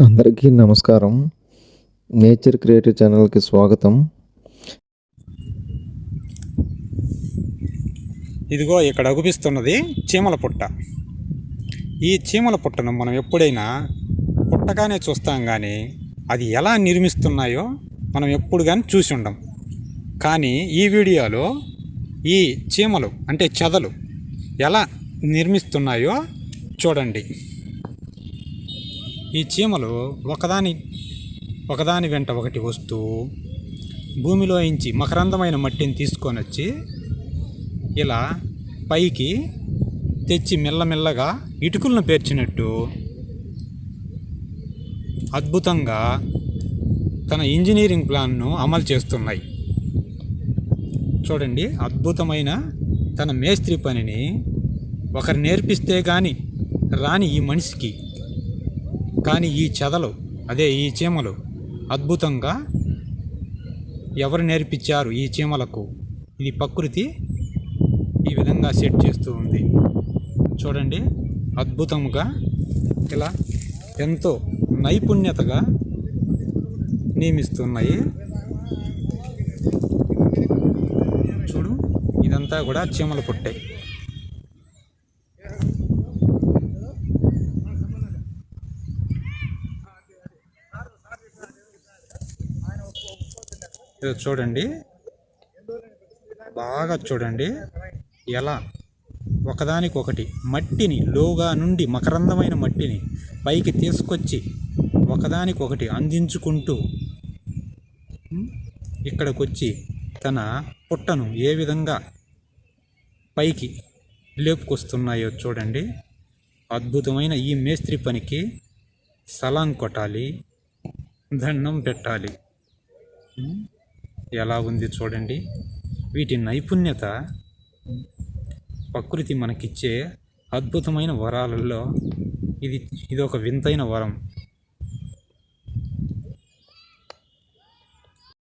అందరికీ నమస్కారం. Nature creative ఛానల్‌కి స్వాగతం. ఇదిగో ఇక్కడ అగుపిస్తున్నది చీమల పుట్ట. ఈ చీమల పుట్టను మనం ఎప్పుడైనా పుట్టగానే చూస్తాం కానీ అది ఎలా నిర్మిస్తున్నాయో మనం ఎప్పుడు కానీ చూసి ఉండం. కానీ ఈ వీడియోలో ఈ చీమలు అంటే చెదలు ఎలా నిర్మిస్తున్నాయో చూడండి. ఈ చీమలు ఒకదాని వెంట ఒకటి వస్తూ భూమిలోంచి మకరందమైన మట్టిని తీసుకొని వచ్చి ఇలా పైకి తెచ్చి మెల్లమెల్లగా ఇటుకలను పేర్చినట్టు అద్భుతంగా తన ఇంజనీరింగ్ ప్లాన్ను అమలు చేస్తున్నాయి. చూడండి, అద్భుతమైన తన మేస్త్రి పనిని ఒకరు నేర్పిస్తే కానీ రాని ఈ మనిషికి కానీ ఈ చెదలు అదే ఈ చీమలు అద్భుతంగా ఎవరు నేర్పించారు ఈ చీమలకు? ఇది ప్రకృతి ఈ విధంగా సెట్ చేస్తూ ఉంది. చూడండి, అద్భుతంగా ఇలా ఎంతో నైపుణ్యతగా నియమిస్తున్నాయి. చూడు, ఇదంతా కూడా చీమల పుట్టే. ఇది చూడండి, బాగా చూడండి ఎలా ఒకదానికొకటి మట్టిని లోగా నుండి మకరందమైన మట్టిని పైకి తీసుకొచ్చి ఒకదానికొకటి అందించుకుంటూ ఇక్కడికి వచ్చి తన పుట్టను ఏ విధంగా పైకి లేపుకొస్తున్నాయో చూడండి. అద్భుతమైన ఈ మేస్త్రి పనికి సలాం కొట్టాలి, దండం పెట్టాలి. ఎలా ఉంది చూడండి. వీటి నైపుణ్యత ప్రకృతి మనకిచ్చే అద్భుతమైన వరాలలో ఇది ఒక వింతైన వరం.